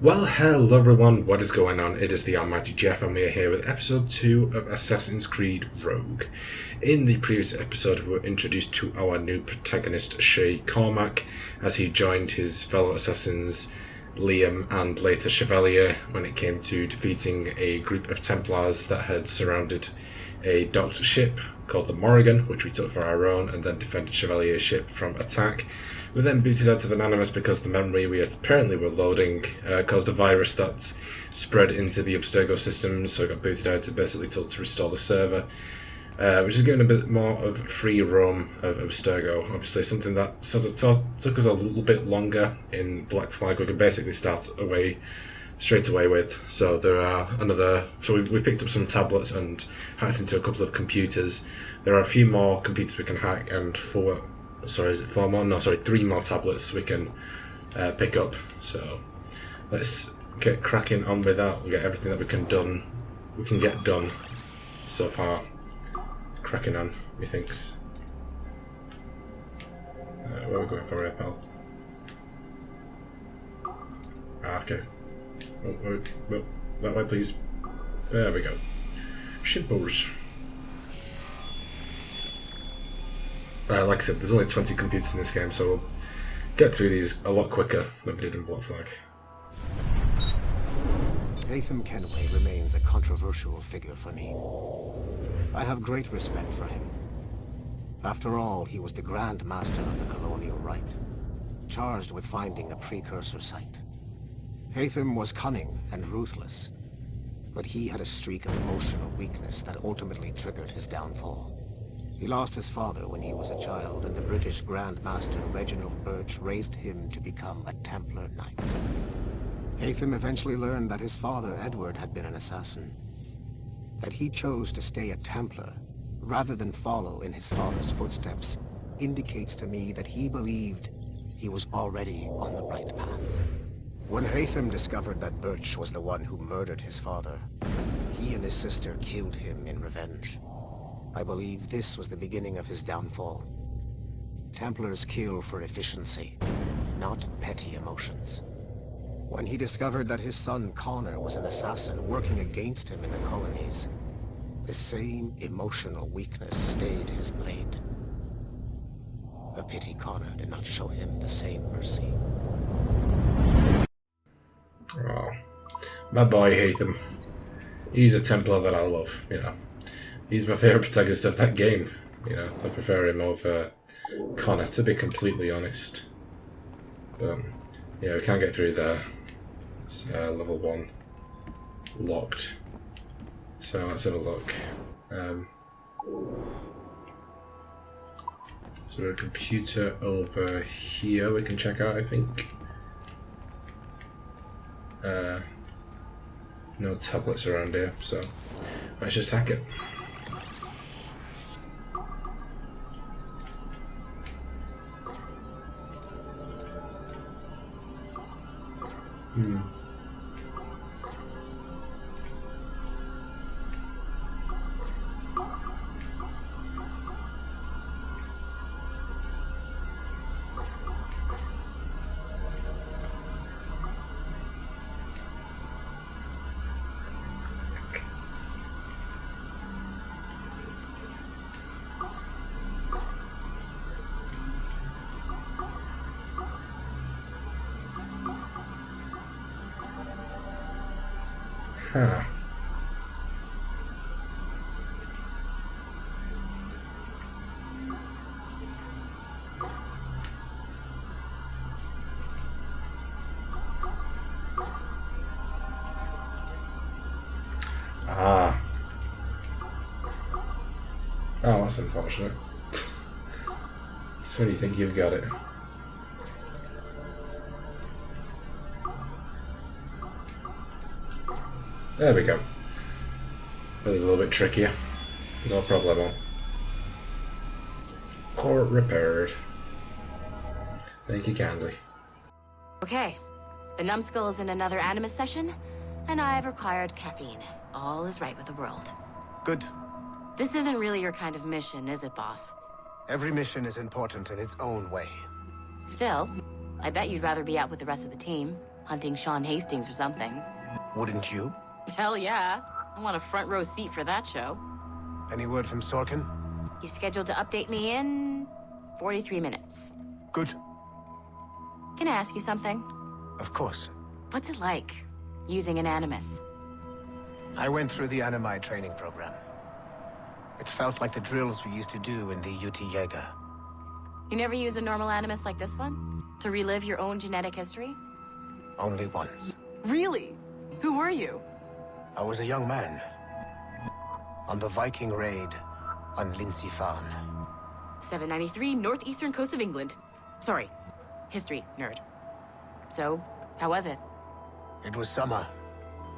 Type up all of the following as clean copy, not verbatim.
Well, hello everyone, what is going on? It is the Almighty Geoff and we are here with episode 2 of Assassin's Creed Rogue. In the previous episode we were introduced to our new protagonist, Shay Cormac, as he joined his fellow assassins Liam and later Chevalier when it came to defeating a group of Templars that had surrounded a docked ship called the Morrigan, which we took for our own, and then defended Chevalier's ship from attack. We then booted out of an Animus because the memory we apparently were loading caused a virus that spread into the Abstergo systems, so it got booted out and basically told to restore the server, which is giving a bit more of free roam of Abstergo. Obviously something that sort of took us a little bit longer in Black Flag. We could basically start straight away with. So there are we picked up some tablets and hacked into a couple of computers. There are a few more computers we can hack and three more tablets we can pick up. So let's get cracking on with that. We'll get everything that we can get done so far. Cracking on, methinks. Where are we going for here, pal? Okay. Oh, that way, please. There we go. Shippers. Like I said, there's only 20 computers in this game, so we'll get through these a lot quicker than we did in Black Flag. Haytham Kenway remains a controversial figure for me. I have great respect for him. After all, he was the Grand Master of the Colonial Rite, charged with finding a precursor site. Haytham was cunning and ruthless, but he had a streak of emotional weakness that ultimately triggered his downfall. He lost his father when he was a child, and the British Grand Master Reginald Birch raised him to become a Templar Knight. Haytham eventually learned that his father, Edward, had been an assassin. That he chose to stay a Templar, rather than follow in his father's footsteps, indicates to me that he believed he was already on the right path. When Haytham discovered that Birch was the one who murdered his father, he and his sister killed him in revenge. I believe this was the beginning of his downfall. Templars kill for efficiency, not petty emotions. When he discovered that his son Connor was an assassin working against him in the colonies, the same emotional weakness stayed his blade. A pity Connor did not show him the same mercy. Oh, my boy Haytham. He's a Templar that I love, you know. He's my favourite protagonist of that game, you know. I prefer him over Connor, to be completely honest. But, yeah, we can't get through there. It's level 1 locked. So let's have a look. So there's a computer over here we can check out, I think. No tablets around here, so let's just hack it. Huh. Ah. Oh, that's unfortunate. So do you think you've got it? There we go. That was a little bit trickier. No problemo. Core repaired. Thank you kindly. Okay. The numbskull is in another Animus session, and I've required caffeine. All is right with the world. Good. This isn't really your kind of mission, is it, boss? Every mission is important in its own way. Still, I bet you'd rather be out with the rest of the team. Hunting Sean Hastings or something. Wouldn't you? Hell yeah. I want a front row seat for that show. Any word from Sorkin? He's scheduled to update me in 43 minutes. Good. Can I ask you something? Of course. What's it like, using an Animus? I went through the Animai training program. It felt like the drills we used to do in the UT Jaeger. You never use a normal Animus like this one? To relive your own genetic history? Only once. Really? Who were you? I was a young man. On the Viking raid on Lindsey Farn. 793, northeastern coast of England. Sorry, history nerd. So, how was it? It was summer.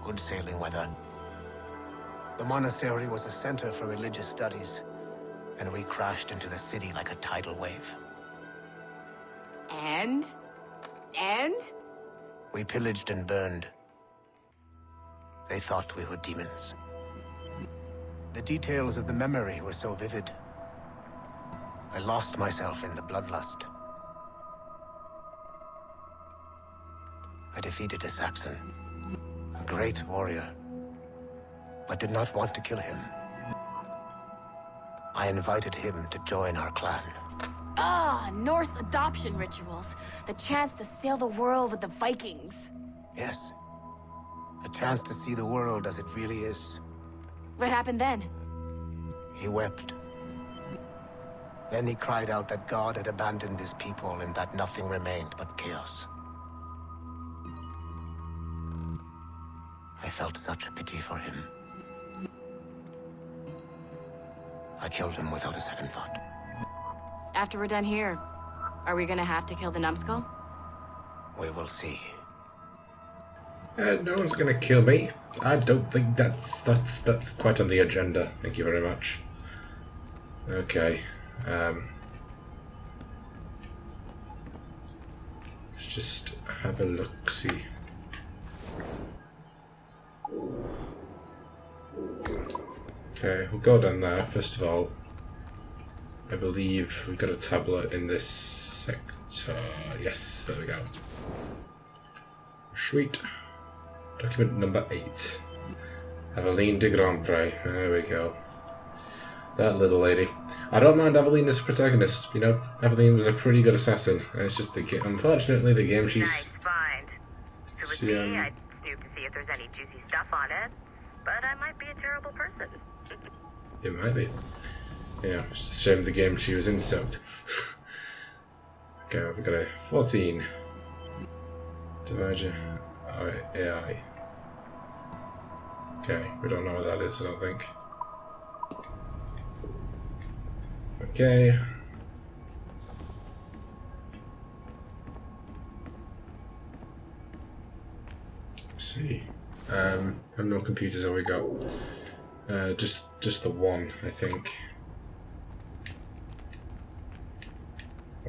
Good sailing weather. The monastery was a center for religious studies, and we crashed into the city like a tidal wave. And? We pillaged and burned. They thought we were demons. The details of the memory were so vivid. I lost myself in the bloodlust. I defeated a Saxon, a great warrior, but did not want to kill him. I invited him to join our clan. Ah, Norse adoption rituals. The chance to sail the world with the Vikings. Yes, a chance to see the world as it really is. What happened then? He wept. Then he cried out that God had abandoned his people and that nothing remained but chaos. I felt such pity for him. I killed him without a second thought. After we're done here, are we gonna have to kill the numbskull? We will see. No one's gonna kill me. I don't think that's quite on the agenda. Thank you very much. Okay. Let's just have a look. See. Okay, we'll go down there first of all. I believe we've got a tablet in this sector. Yes, there we go. Sweet. Document number 8. Aveline de Grandpré. There we go. That little lady. I don't mind Aveline as a protagonist. You know, Aveline was a pretty good assassin. It's just unfortunately the game she's. Nice find. If it was me, I'd snoop to see if there's any juicy stuff on it. But I might be a terrible person. It might be. Yeah, it's just a shame the game she was in sucked. Okay, we've got a 14. Diverger. AI. Okay, we don't know what that is, I don't think. Okay. Let's see. How many computers have we got? Just the one, I think.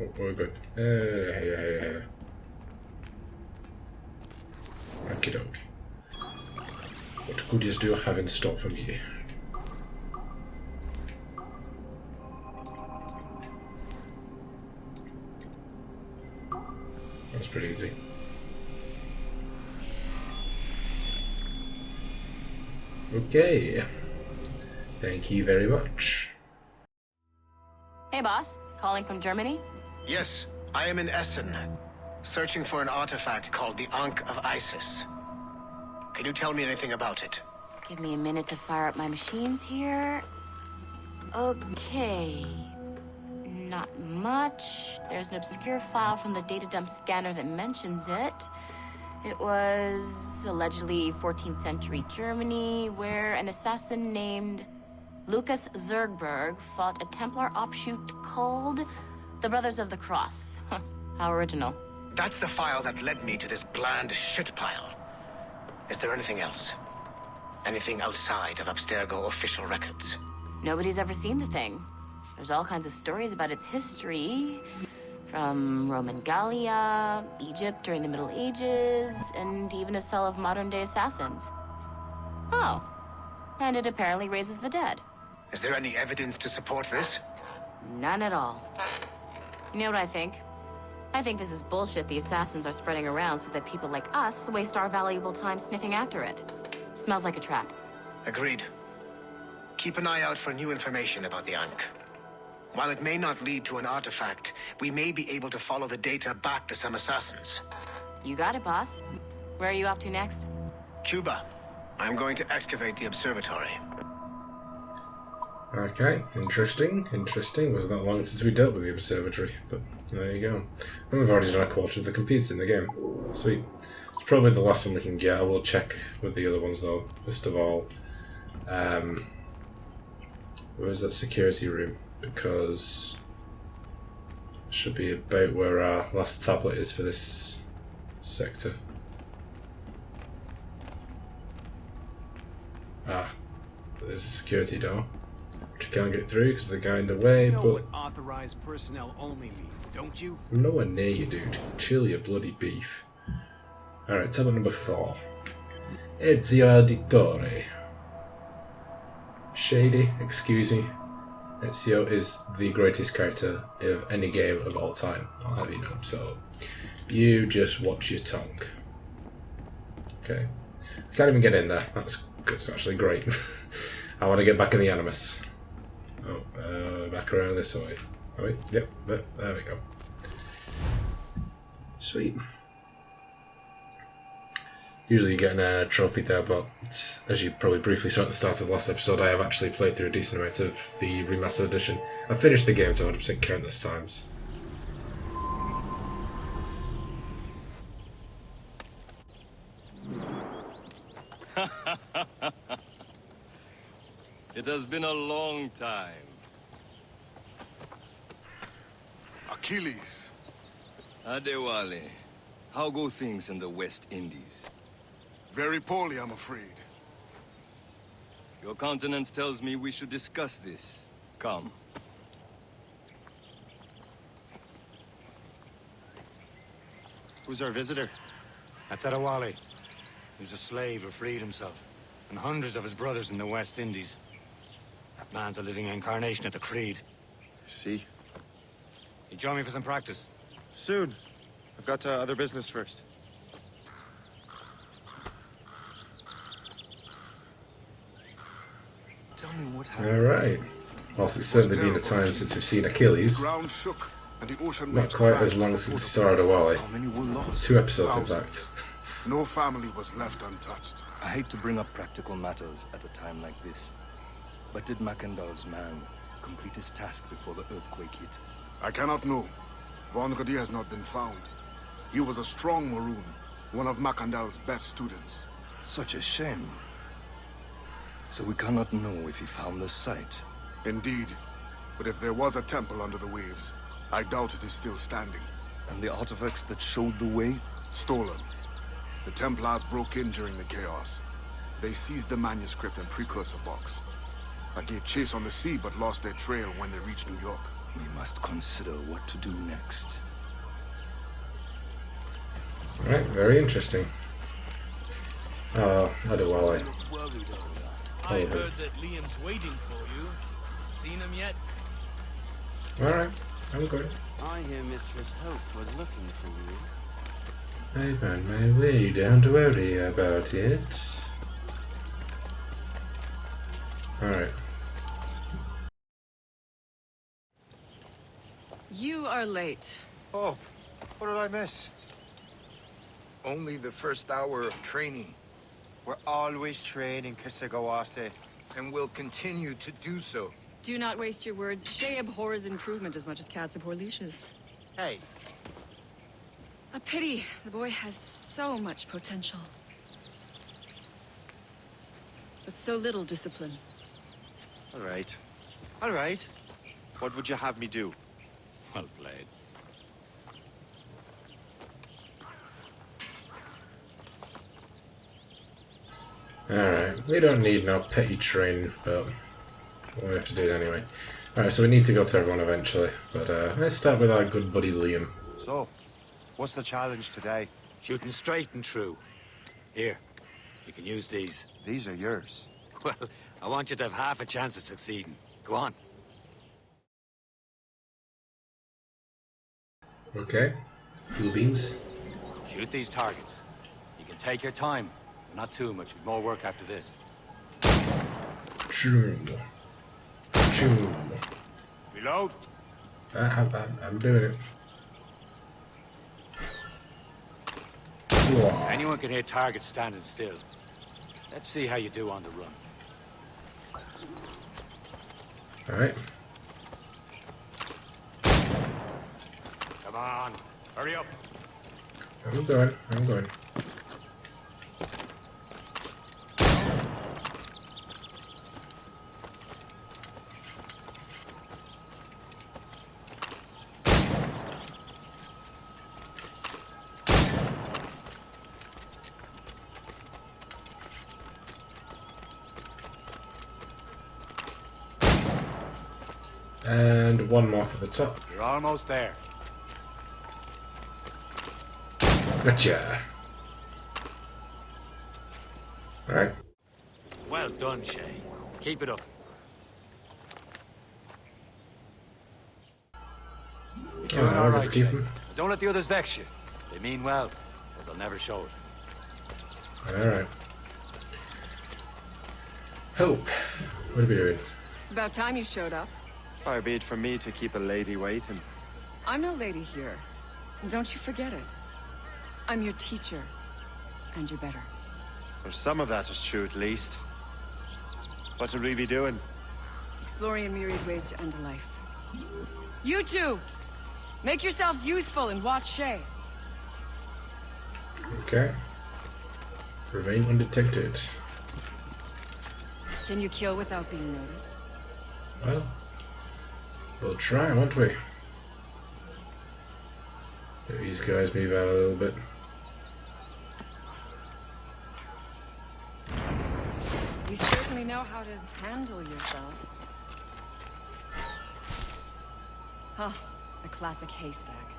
Oh, we're good. Yeah. Okie doke. What goodies do you have in store for me? That's pretty easy. Okay. Thank you very much. Hey, boss. Calling from Germany? Yes, I am in Essen, searching for an artifact called the Ankh of Isis. Can you tell me anything about it? Give me a minute to fire up my machines here. Okay. Not much. There's an obscure file from the data dump scanner that mentions it. It was allegedly 14th century Germany, where an assassin named Lucas Zergberg fought a Templar offshoot called the Brothers of the Cross. Huh, how original. That's the file that led me to this bland shit pile. Is there anything else? Anything outside of Abstergo official records? Nobody's ever seen the thing. There's all kinds of stories about its history. From Roman Gallia, Egypt during the Middle Ages, and even a cell of modern-day assassins. Oh. And it apparently raises the dead. Is there any evidence to support this? None at all. You know what I think? I think this is bullshit the assassins are spreading around so that people like us waste our valuable time sniffing after it. Smells like a trap. Agreed. Keep an eye out for new information about the Ankh. While it may not lead to an artifact, we may be able to follow the data back to some assassins. You got it, boss. Where are you off to next? Cuba. I'm going to excavate the observatory. Okay, interesting. Wasn't that long since we dealt with the observatory, but there you go. And we've already done a quarter of the computers in the game. Sweet. It's probably the last one we can get. I will check with the other ones though. First of all, where's that security room? Because it should be about where our last tablet is for this sector. Ah, there's a security door. Which you can't get through because of the guy in the way, You know but what authorized personnel only means, don't you? I'm nowhere near you, dude. Chill your bloody beef. Alright, tablet number 4. Ezio Auditore. Shady, excuse me. Ezio is the greatest character of any game of all time, I'll have you know. So, you just watch your tongue. Okay. We can't even get in there. That's actually great. I want to get back in the Animus. Oh, back around this way. Oh wait, yep, there we go. Sweet. Usually you get a trophy there, but as you probably briefly saw at the start of the last episode, I have actually played through a decent amount of the remastered edition. I finished the game to 100% countless times. It has been a long time. Achilles. Adewale, how go things in the West Indies? Very poorly, I'm afraid. Your countenance tells me we should discuss this. Come. Who's our visitor? That's Adewale. Who's a slave who freed himself, and hundreds of his brothers in the West Indies. That man's a living incarnation of the Creed. I see. You join me for some practice? Soon. I've got other business first. Tell me what happened. Alright. Whilst it's certainly been a time since we've seen Achilles, The ground shook, and the ocean not made quite crash as long at the since we foot saw of the Adewale. How many were lost? 2 episodes in Thousands. fact. No family was left untouched. I hate to bring up practical matters at a time like this. But did Macandal's man complete his task before the earthquake hit? I cannot know. Von Rudi has not been found. He was a strong Maroon, one of Macandal's best students. Such a shame. So we cannot know if he found the site. Indeed. But if there was a temple under the waves, I doubt it is still standing. And the artifacts that showed the way? Stolen. The Templars broke in during the chaos. They seized the manuscript and precursor box. I gave chase on the sea but lost their trail when they reached New York. We must consider what to do next. Right, very interesting. Oh, Adewale. I heard that Liam's waiting for you. Seen him yet? Alright, I'm good. I hear Mistress Hope was looking for you. I'm on my way, don't worry about it. Alright. You are late. Oh, what did I miss? Only the first hour of training. We're always training, Kesegowaase. And will continue to do so. Do not waste your words. Shay abhors improvement as much as cats abhor leashes. Hey, A pity. The boy has so much potential. But so little discipline. All right. All right. What would you have me do? Well played. Alright, we don't need no petty training, but we have to do it anyway. Alright, so we need to go to everyone eventually, but let's start with our good buddy Liam. so, what's the challenge today? Shooting straight and true. Here, you can use these. These are yours. Well, I want you to have half a chance of succeeding. Go on. Okay, Cool beans. Shoot these targets. You can take your time, but not too much. We've more work after this. Choom. Choom. Reload. I'm doing it. Whoa. Anyone can hit targets standing still. Let's see how you do on the run. Alright. Come on, hurry up. I'm going. And one more for the top. You're almost there. Gotcha. Alright. Well done, Shay. Keep it up. You're doing all right, keep Shay. him. Don't let the others vex you. They mean well, but they'll never show it. Alright. Hope. What are we doing? It's about time you showed up. Far be it from me to keep a lady waiting. I'm no lady here. And don't you forget it. I'm your teacher. And you're better. Well, some of that is true, at least. What are we be doing? Exploring a myriad ways to end a life. You two! Make yourselves useful and watch Shay. Okay. Remain undetected. Can you kill without being noticed? Well, we'll try, won't we? Let these guys move out a little bit. You certainly know how to handle yourself. Huh, a classic haystack.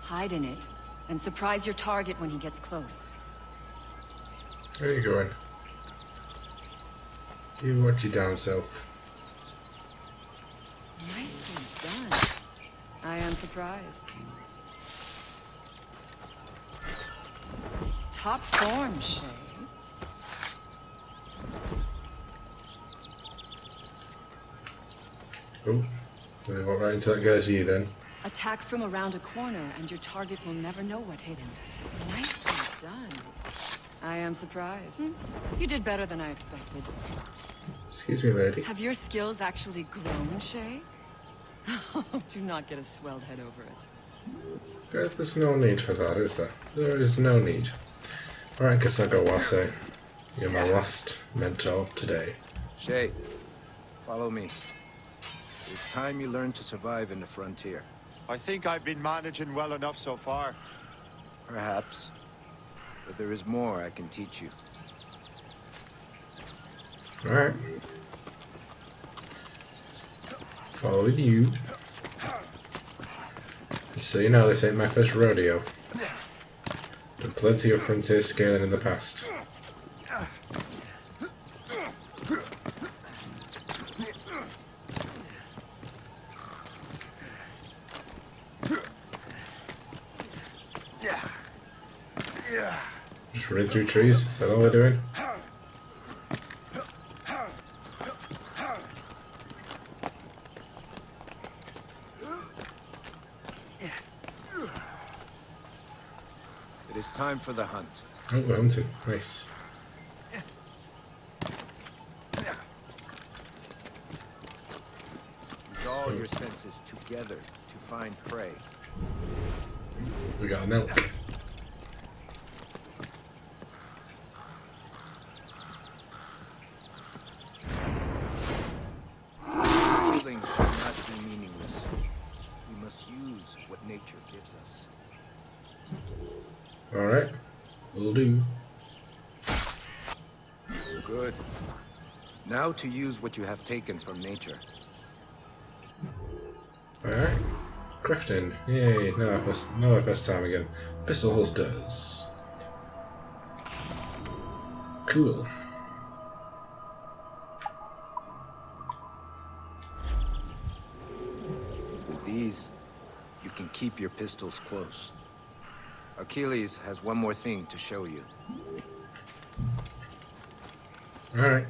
Hide in it, and surprise your target when he gets close. Where are you going? You watch your down self. Nicely done. I am surprised. Top form, Shay. Oh, we walk right into that guy's view then. Attack from around a corner, and your target will never know what hit him. Nicely done. I am surprised. You did better than I expected. Excuse me, lady. Have your skills actually grown, Shay? Do not get a swelled head over it. There's no need for that, is there? There is no need. Alright, Kesegowaase. You're my last mentor today. Shay, follow me. It's time you learn to survive in the frontier. I think I've been managing well enough so far. Perhaps. But there is more I can teach you. Alright. Following you. Just so you know, this ain't my first rodeo. Done plenty of frontier scaling in the past. Just running through trees, is that all we're doing? It is time for the hunt. Oh, we're hunting. Nice. Use all your senses together to find prey. We got an elk. Killing should not be meaningless. We must use what nature gives us. Alright. Will do. Good. Now to use what you have taken from nature. Alright. Crafting. Yay, no FS time again. Pistol holsters. Cool. With these, you can keep your pistols close. Achilles has one more thing to show you. Alright.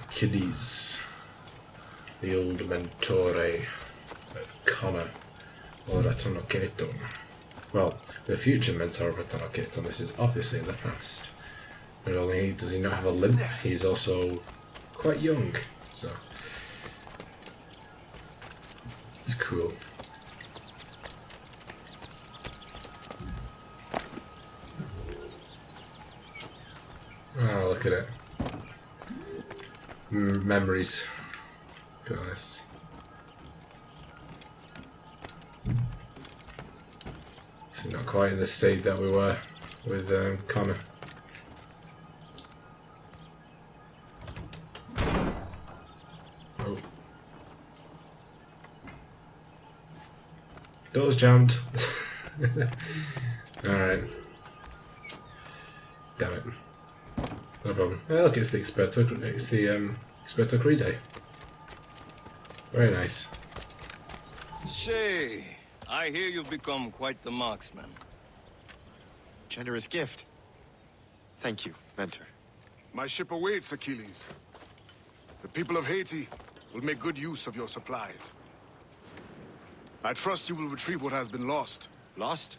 Achilles. The old mentore of Connor. Or Ratanoketon. Well, the future mentor of Ratanoketon. This is obviously in the past. Not only does he not have a limp, he's also quite young. So it's cool. Oh, look at it. Memories. Look at this. So not quite in the state that we were with Connor. Oh. Door's jammed. Alright. Damn it. No problem. Oh, look, it's the Experto Crede. Very nice. Shay, I hear you've become quite the marksman. Generous gift. Thank you, Mentor. My ship awaits, Achilles. The people of Haiti will make good use of your supplies. I trust you will retrieve what has been lost. Lost?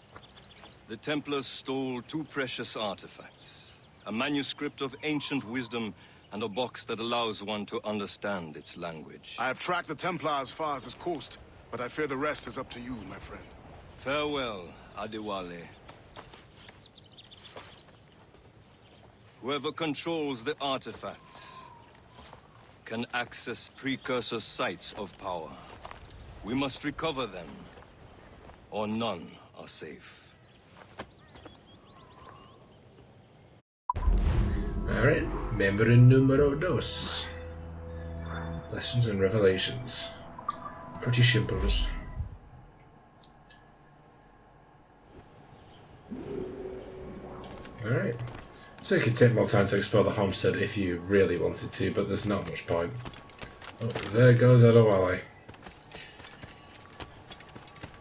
The Templars stole 2 precious artifacts. A manuscript of ancient wisdom and a box that allows one to understand its language. I have tracked the Templar as far as this coast, but I fear the rest is up to you, my friend. Farewell, Adewale. Whoever controls the artifacts can access precursor sites of power. We must recover them, or none are safe. Alright, membre numero 2. Lessons and Revelations. Pretty simples. Alright. So you could take more time to explore the homestead if you really wanted to, but there's not much point. Oh, there goes Adewale.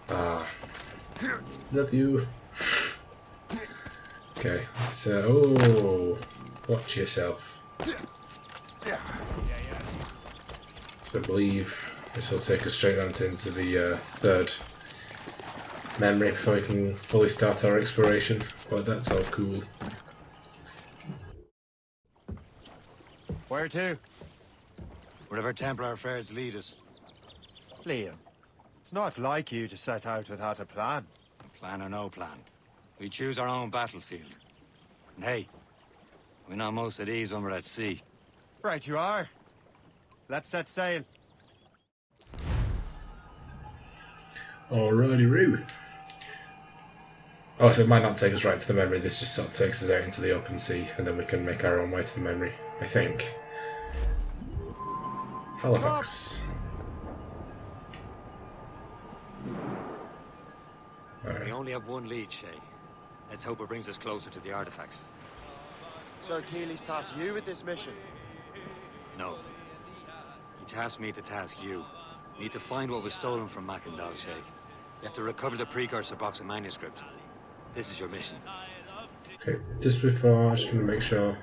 Ah. Love you. Okay, so... Oh, watch yourself. So I believe this will take us straight on into the third memory before we can fully start our exploration, but that's all cool. Where to? Wherever Templar affairs lead us. Liam, it's not like you to set out without a plan. Plan or no plan. We choose our own battlefield. And hey, we know most of these when we're at sea. Right you are. Let's set sail. Alrighty, Roo. Oh, so it might not take us right to the memory, this just sort of takes us out into the open sea, and then we can make our own way to the memory, I think. Halifax. Alright. We only have one lead, Shay. Let's hope it brings us closer to the artifacts. Sir Achilles tasked you with this mission? No. He tasked me to task you. We need to find what was stolen from Mackandal, Shay. You have to recover the precursor box of manuscript. This is your mission. Okay, just before, I just want to make sure.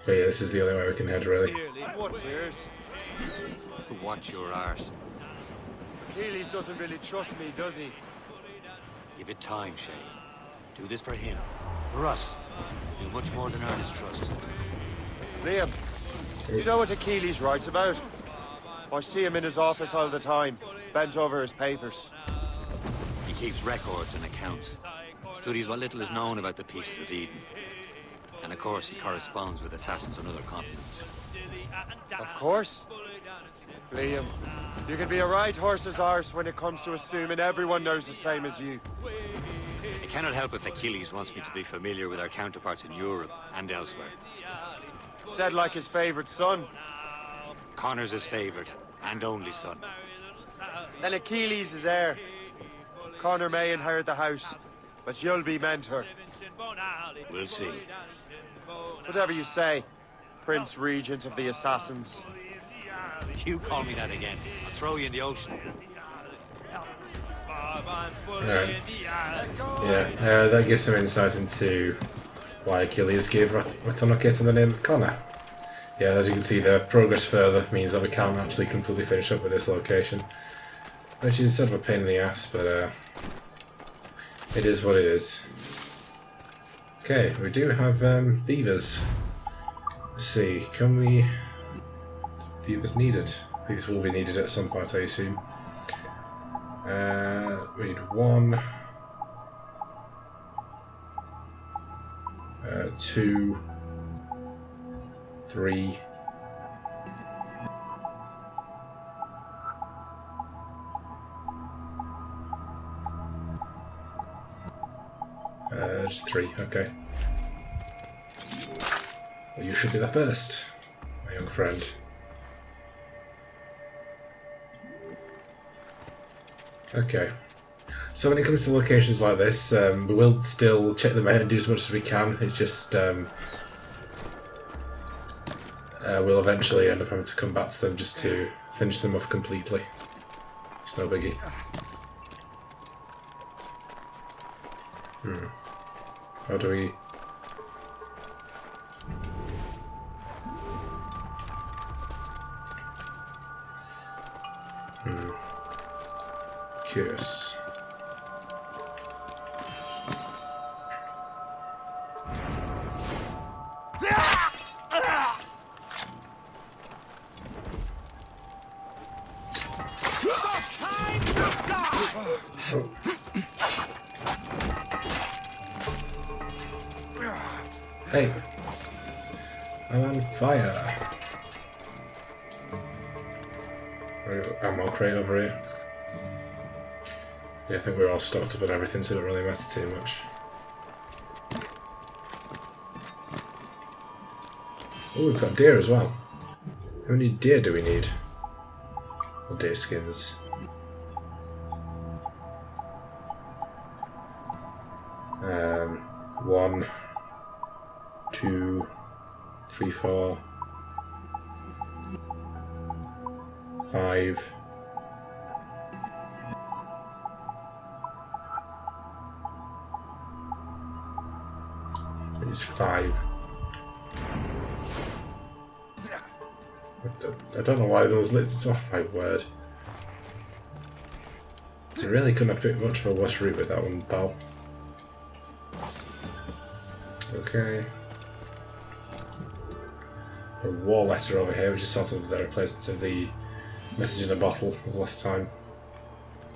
Okay, yeah, this is the only way we can head, really. What's yours? Who wants your arse? Achilles doesn't really trust me, does he? Give it time, Shay. Do this for him. For us. Do much more than earn his trust. Liam, you know what Achilles writes about? I see him in his office all the time, bent over his papers. He keeps records and accounts. Studies what little is known about the pieces of Eden. And of course, he corresponds with assassins on other continents. Of course. Liam, you can be a right horse's arse when it comes to assuming everyone knows the same as you. I cannot help if Achilles wants me to be familiar with our counterparts in Europe and elsewhere. Said like his favorite son. Connor's his favorite and only son. Then Achilles is heir. Connor may inherit the house, but you'll be mentor. We'll see. Whatever you say, Prince Regent of the Assassins. You call me that again, I'll throw you in the ocean. Alright. Yeah, that gives some insight into why Achilles gave Ratonokit the name of Connor. Yeah, as you can see, the progress further means that we can't actually completely finish up with this location. Which is sort of a pain in the ass, but it is what it is. Okay, we do have beavers. Let's see, can we... Beavers needed. Beavers will be needed at some point, I assume. We need 1, 2, 3. Just 3, okay. Well, you should be the first, my young friend. Okay. So when it comes to locations like this, we will still check them out and do as much as we can. It's just we'll eventually end up having to come back to them just to finish them off completely. It's no biggie. How do we... Curious. Hey, I'm on fire. Ammo crate over here. Yeah, I think we're all stocked up on everything, so it don't really matter too much. Oh, we've got deer as well. How many deer do we need? Or deer skins? One, 2, 3, 4, 5. It's 5. I don't know why those lips. Oh my word! You really couldn't have picked much of a worse route with that one, pal. Okay. A war letter over here, which is sort of the replacement of the message in a bottle of last time.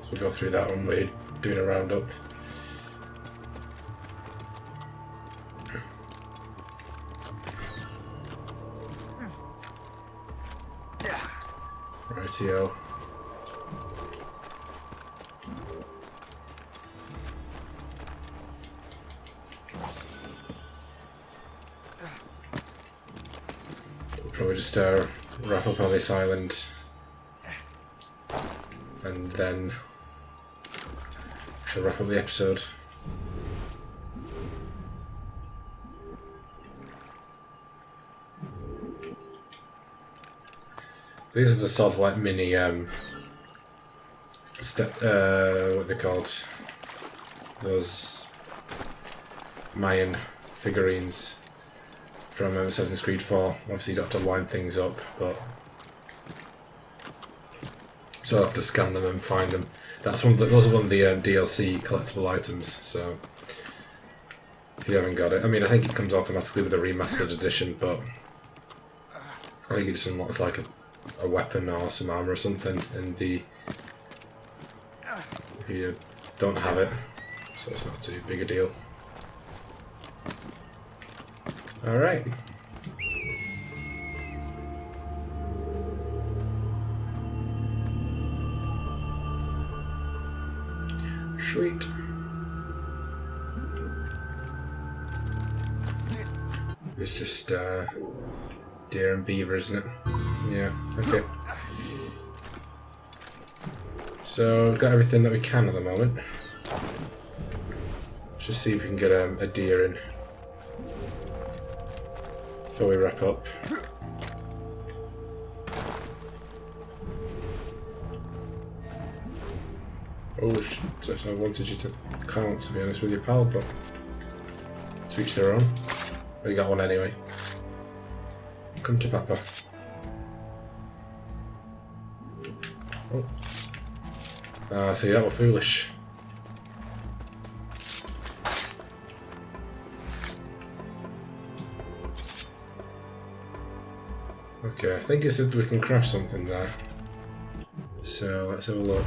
So we'll go through that when we're doing a roundup. Rightio. We'll probably just wrap up on this island and then she'll wrap up the episode. These are sort of like mini what they're called, those Mayan figurines from Assassin's Creed 4. Obviously you don't have to line things up, but so I'll have to scan them and find them. That's one of the, those are one of the DLC collectible items, so if you haven't got it, I mean I think it comes automatically with a remastered edition, but I think it just unlocks like a weapon or some armor or something in the if you don't have it, so it's not too big a deal. Alright. Sweet. It's just deer and beaver, isn't it? Yeah, okay. So we've got everything that we can at the moment. Just see if we can get a deer in before we wrap up. Oh, I wanted you to count, to be honest with you, pal, but to each their own. But you got one anyway. Come to Papa. Oh. Ah, see, that was foolish. Okay, I think it said we can craft something there. So, let's have a look.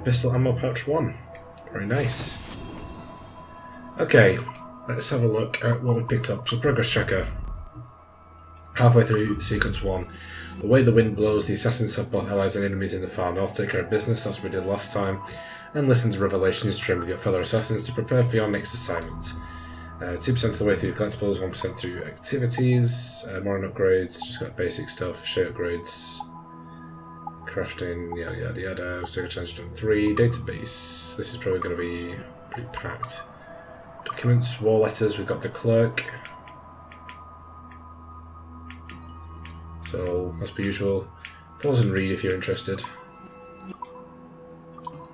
Pistol ammo pouch 1. Very nice. Okay, let's have a look at what we've picked up. So, progress checker. Halfway through sequence 1. The way the wind blows, the assassins have both allies and enemies in the far north. Take care of business, that's what we did last time. And listen to revelations, train with your fellow assassins to prepare for your next assignment. 2% of the way through collectables, 1% through activities. More on upgrades, just got basic stuff, share upgrades. Crafting, yada yada yada. Stick a chance to 3. Database. This is probably going to be pretty packed. Documents, war letters, we've got the clerk. So, as per usual, pause and read if you're interested.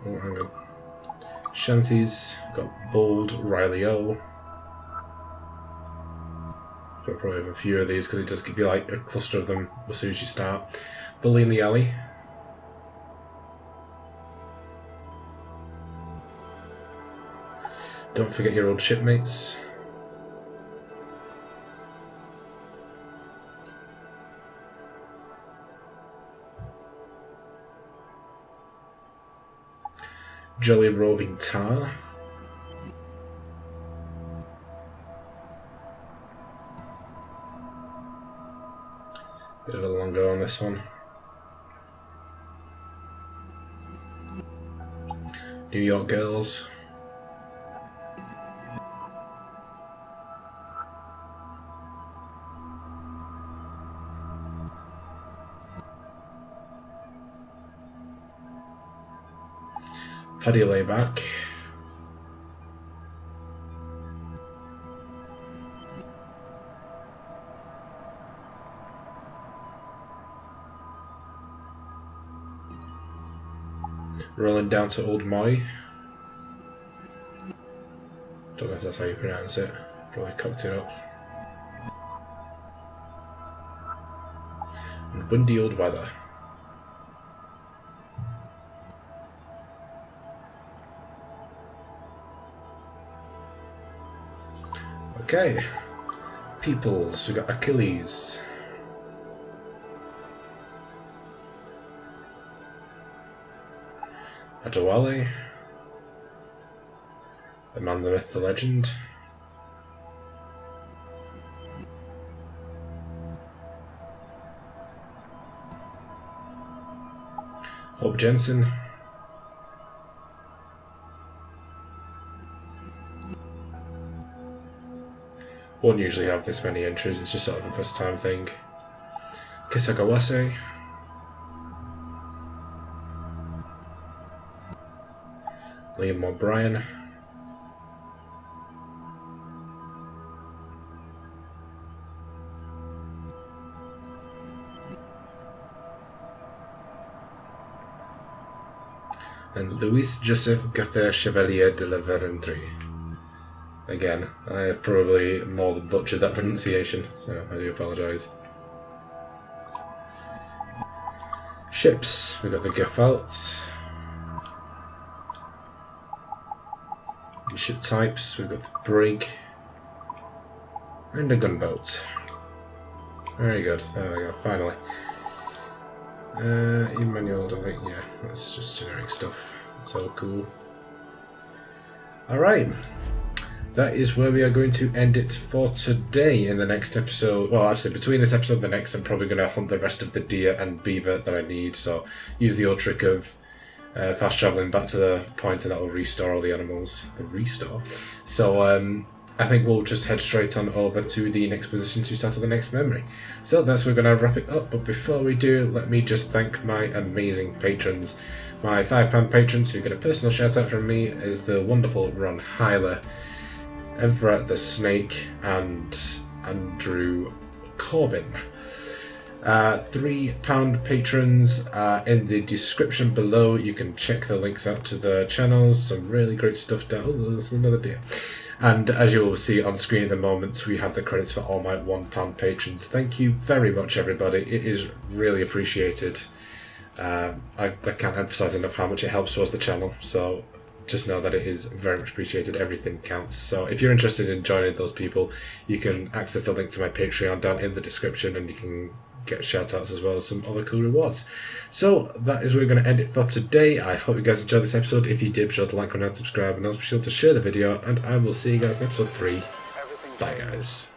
Oh, hang on. Shanties, got Bold, Riley O. Got probably have a few of these because it does give you like a cluster of them as soon as you start. Bully in the alley. Don't forget your old shipmates. Jolly roving tar. Bit of a long go on this one. New York girls. Paddy layback. Rolling down to Old Moy. Don't know if that's how you pronounce it. Probably cocked it up. And windy old weather. Okay, peoples, we got Achilles. Adewale. The man, the myth, the legend. Hope Jensen. Won't usually have this many entries, it's just sort of a first time thing. Kesegowaase. Liam O'Brien. And Louis Joseph Gather Chevalier de la Vérendrye. Again, I have probably more than butchered that pronunciation, so I do apologise. Ships, we've got the Gefalt. And ship types, we've got the brig. And a gunboat. Very good, there we go, finally. Emmanuel, I think, yeah, that's just generic stuff. It's all cool. Alright. That is where we are going to end it for today. In the next episode, well, actually, between this episode and the next, I'm probably going to hunt the rest of the deer and beaver that I need. So, use the old trick of fast travelling back to the point, and that will restore all the animals. The restore. So, I think we'll just head straight on over to the next position to start on the next memory. So, that's where we're going to wrap it up. But before we do, let me just thank my amazing patrons. My £5 patrons who get a personal shout out from me is the wonderful Ron Hyler, Everett the Snake, and Andrew Corbyn. £3 patrons in the description below. You can check the links out to the channels. Some really great stuff down. Oh, there's another deer. And as you will see on screen at the moment, we have the credits for all my £1 patrons. Thank you very much, everybody. It is really appreciated. I can't emphasize enough how much it helps towards the channel. So just know that it is very much appreciated. Everything counts. So if you're interested in joining those people, you can access the link to my Patreon down in the description, and you can get shout outs as well as some other cool rewards. So that is where we're going to end it for today. I hope you guys enjoyed this episode. If you did, be sure to like, comment, and subscribe, and also be sure to share the video, and I will see you guys in episode 3. Bye guys.